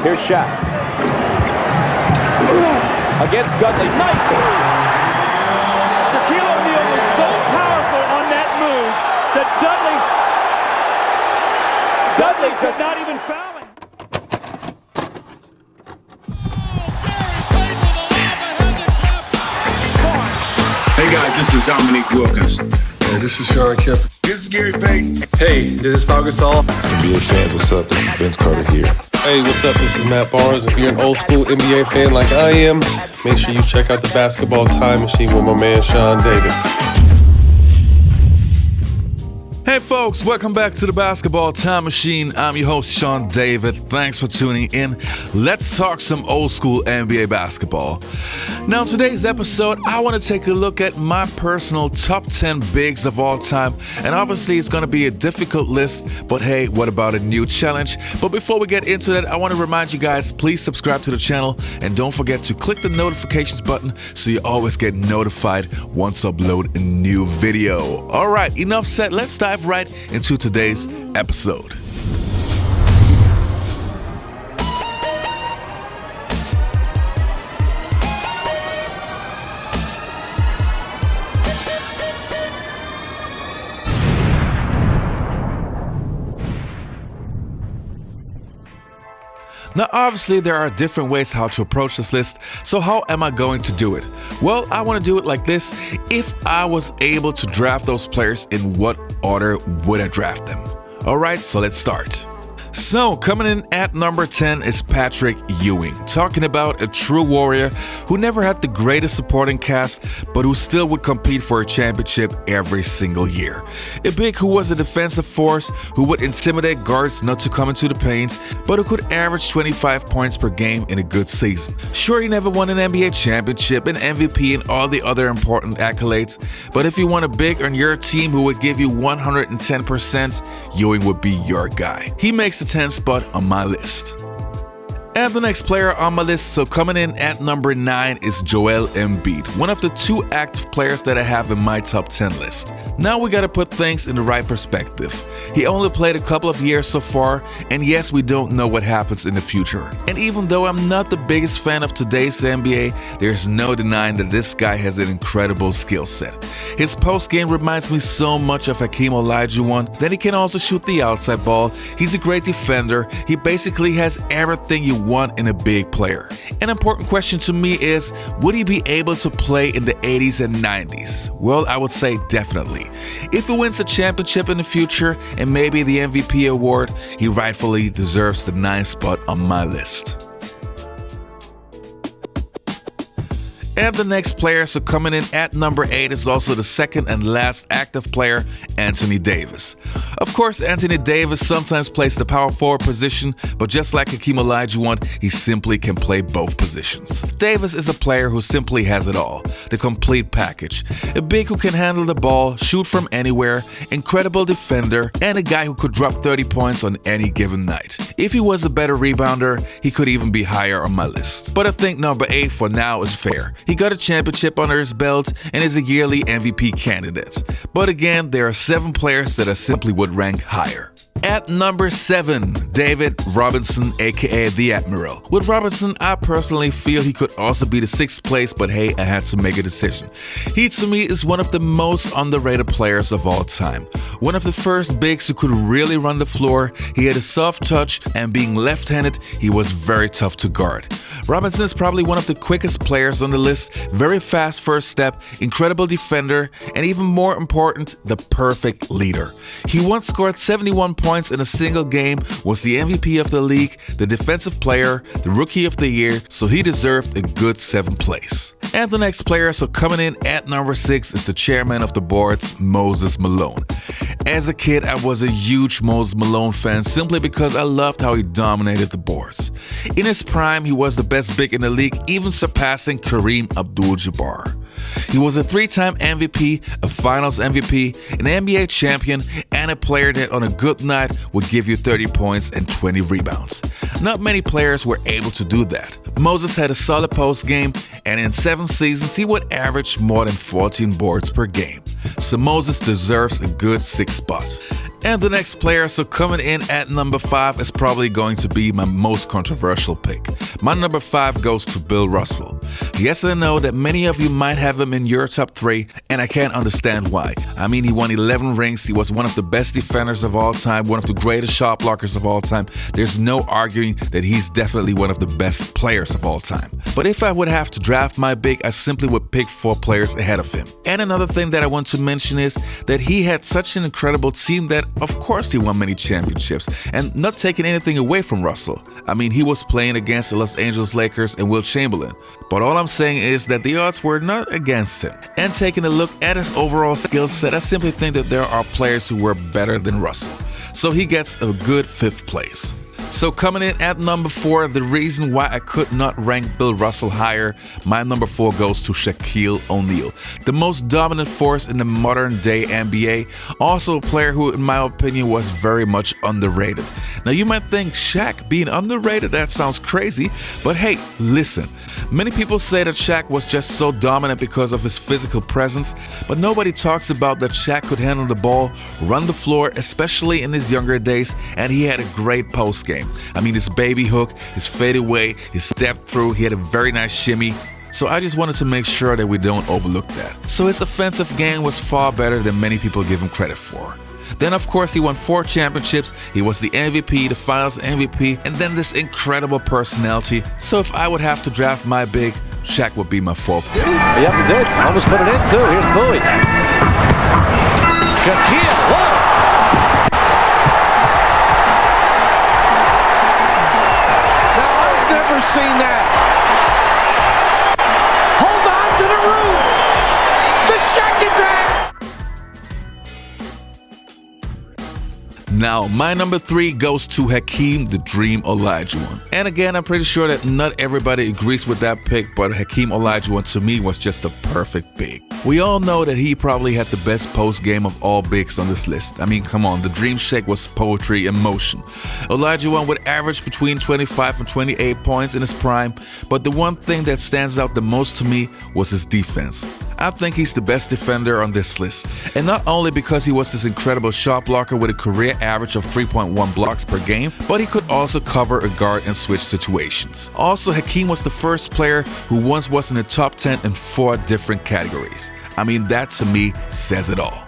Here's Shaq. Against Dudley. Nice! Shaquille O'Neal was so powerful on that move that Dudley could not even foul him. Hey guys, this is Dominique Wilkins. Hey, this is Sean Kemp. This is Gary Payton. Hey, this is Pau Gasol. NBA fans, what's up? This is Vince Carter here. Hey, what's up? This is Matt Barnes. If you're an old school NBA fan like I am, make sure you check out the Basketball Time Machine with my man Sean David. Hey folks, welcome back to the Basketball Time Machine. I'm your host, Sean David. Thanks for tuning in. Let's talk some old school NBA basketball. Now, today's episode, I want to take a look at my personal top 10 bigs of all time. And obviously, it's going to be a difficult list, but hey, what about a new challenge? But before we get into that, I want to remind you guys, please subscribe to the channel and don't forget to click the notifications button so you always get notified once I upload a new video. All right, enough said. Let's dive right into today's episode. Now, obviously, there are different ways how to approach this list, so how am I going to do it? Well, I want to do it like this. If I was able to draft those players, in what order would I draft them? All right, so let's start. So, coming in at number 10 is Patrick Ewing, talking about a true warrior who never had the greatest supporting cast, but who still would compete for a championship every single year. A big who was a defensive force, who would intimidate guards not to come into the paint, but who could average 25 points per game in a good season. Sure, he never won an NBA championship, an MVP, and all the other important accolades, but if you want a big on your team who would give you 110%, Ewing would be your guy. He makes the 10th spot on my list. And the next player on my list, so coming in at number 9, is Joel Embiid, one of the 2 active players that I have in my top 10 list. Now we gotta put things in the right perspective. He only played a couple of years so far, and yes, we don't know what happens in the future. And even though I'm not the biggest fan of today's NBA, there's no denying that this guy has an incredible skill set. His post game reminds me so much of Hakeem olajuwon. Then he can also shoot the outside ball. He's a great defender. He basically has everything you want in a big player. An important question to me is, would he be able to play in the 80s and 90s? Well, I would say definitely. If he wins a championship in the future and maybe the MVP award, he rightfully deserves the 9th spot on my list. And the next player, so coming in at number 8, is also the second and last active player, Anthony Davis. Of course, Anthony Davis sometimes plays the power forward position, but just like Hakeem Olajuwon, he simply can play both positions. Davis is a player who simply has it all, the complete package. A big who can handle the ball, shoot from anywhere, incredible defender, and a guy who could drop 30 points on any given night. If he was a better rebounder, he could even be higher on my list. But I think number 8 for now is fair. He got a championship under his belt and is a yearly MVP candidate. But again, there are 7 players that I simply would rank higher. At number 7, David Robinson, aka the Admiral. With Robinson, I personally feel he could also be the 6th place, but hey, I had to make a decision. He to me is one of the most underrated players of all time. One of the first bigs who could really run the floor. He had a soft touch, and being left-handed, he was very tough to guard. Robinson is probably one of the quickest players on the list, very fast first step, incredible defender, and even more important, the perfect leader. He once scored 71 points in a single game, was the MVP of the league, the defensive player, the rookie of the year, so he deserved a good 7th place. And the next player, so coming in at number 6, is the chairman of the boards, Moses Malone. As a kid, I was a huge Moses Malone fan simply because I loved how he dominated the boards. In his prime, he was the best big in the league, even surpassing Kareem Abdul-Jabbar. He was a 3-time MVP, a Finals MVP, an NBA champion, and a player that on a good night would give you 30 points and 20 rebounds. Not many players were able to do that. Moses had a solid post game, and in 7 seasons he would average more than 14 boards per game. So Moses deserves a good 6th spot. And the next player, so coming in at number 5, is probably going to be my most controversial pick. My number 5 goes to Bill Russell. Yes, I know that many of you might have him in your top 3, and I can't understand why. I mean, he won 11 rings, he was one of the best defenders of all time, one of the greatest shot blockers of all time. There's no arguing that he's definitely one of the best players of all time. But if I would have to draft my big, I simply would pick 4 players ahead of him. And another thing that I want to mention is that he had such an incredible team that of course he won many championships, and not taking anything away from Russell. I mean, he was playing against the Los Angeles Lakers and Will Chamberlain. But all I'm saying is that the odds were not against him. And taking a look at his overall skill set, I simply think that there are players who were better than Russell. So he gets a good 5th place. So coming in at number 4, the reason why I could not rank Bill Russell higher, my number 4 goes to Shaquille O'Neal, the most dominant force in the modern day NBA, also a player who in my opinion was very much underrated. Now you might think Shaq being underrated, that sounds crazy, but hey, listen. Many people say that Shaq was just so dominant because of his physical presence, but nobody talks about that Shaq could handle the ball, run the floor, especially in his younger days, and he had a great post game. I mean, his baby hook, his fadeaway, his step through, he had a very nice shimmy. So I just wanted to make sure that we don't overlook that. So his offensive game was far better than many people give him credit for. Then of course he won 4 championships, he was the MVP, the finals MVP, and then this incredible personality. So if I would have to draft my big, Shaq would be my 4th pick. Yep, he did. Almost put it in too. Here's Bowie. Shaquille, whoa! Seen that. Hold on to the roof. The Shaq attack. Now, my number 3 goes to Hakeem the Dream Olajuwon. And again, I'm pretty sure that not everybody agrees with that pick, but Hakeem Olajuwon to me was just a perfect big. We all know that he probably had the best post game of all bigs on this list. I mean, come on, the Dream Shake was poetry in motion. Olajuwon would average between 25 and 28 points in his prime, but the one thing that stands out the most to me was his defense. I think he's the best defender on this list. And not only because he was this incredible shot blocker with a career average of 3.1 blocks per game, but he could also cover a guard in switch situations. Also, Hakeem was the first player who once was in the top 10 in 4 different categories. I mean, that to me says it all.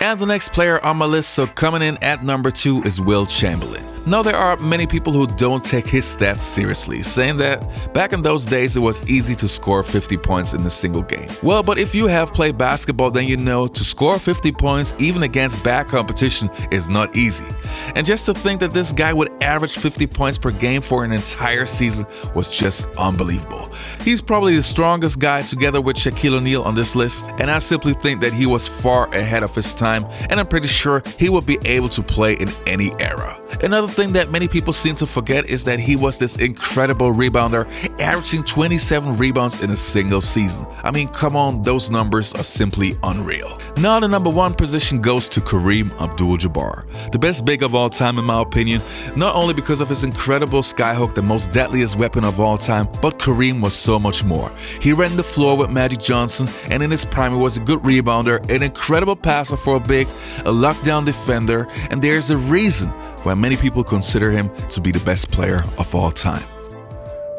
And the next player on my list, so coming in at number 2, is Will Chamberlain. Now, there are many people who don't take his stats seriously, saying that back in those days it was easy to score 50 points in a single game. Well, but if you have played basketball, then you know to score 50 points even against bad competition is not easy. And just to think that this guy would average 50 points per game for an entire season was just unbelievable. He's probably the strongest guy together with Shaquille O'Neal on this list, and I simply think that he was far ahead of his time, and I'm pretty sure he would be able to play in any era. Another thing that many people seem to forget is that he was this incredible rebounder, averaging 27 rebounds in a single season. I mean, come on, those numbers are simply unreal. Now the number 1 position goes to Kareem Abdul-Jabbar, the best big of all time in my opinion, not only because of his incredible skyhook, the most deadliest weapon of all time, but Kareem was so much more. He ran the floor with Magic Johnson, and in his prime he was a good rebounder, an incredible passer for a big, a lockdown defender, and there's a reason why many people consider him to be the best player of all time.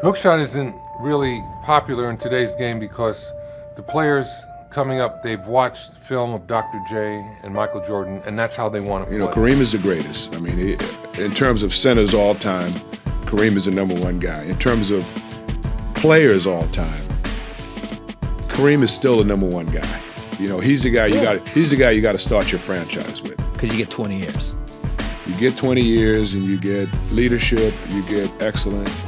The hook shot isn't really popular in today's game because the players coming up, they've watched film of Dr. J and Michael Jordan, and that's how they want to play. You know, Kareem is the greatest. I mean, in terms of centers all time, Kareem is the number 1 guy. In terms of players all time, Kareem is still the number 1 guy. You know, he's the guy you got to start your franchise with. Because you get 20 years. You get 20 years and you get leadership, you get excellence.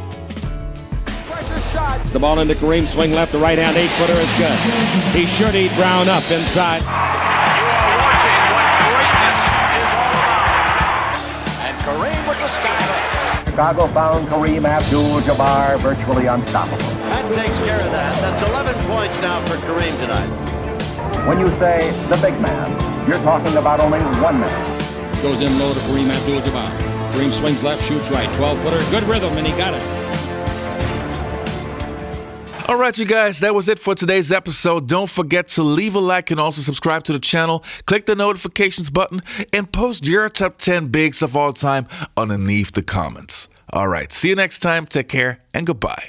It's the ball into Kareem, swing left to right hand, 8-footer is good. He should eat Brown up inside. You are watching what greatness is all about. And Kareem with the skyhook. Chicago found Kareem Abdul-Jabbar virtually unstoppable. That takes care of that. That's 11 points now for Kareem tonight. When you say the big man, you're talking about only 1 man. Goes in low to Kareem Abdul-Jabbar. Kareem swings left, shoots right. 12-footer, good rhythm, and he got it. All right, you guys, that was it for today's episode. Don't forget to leave a like and also subscribe to the channel. Click the notifications button and post your top 10 bigs of all time underneath the comments. All right, see you next time. Take care and goodbye.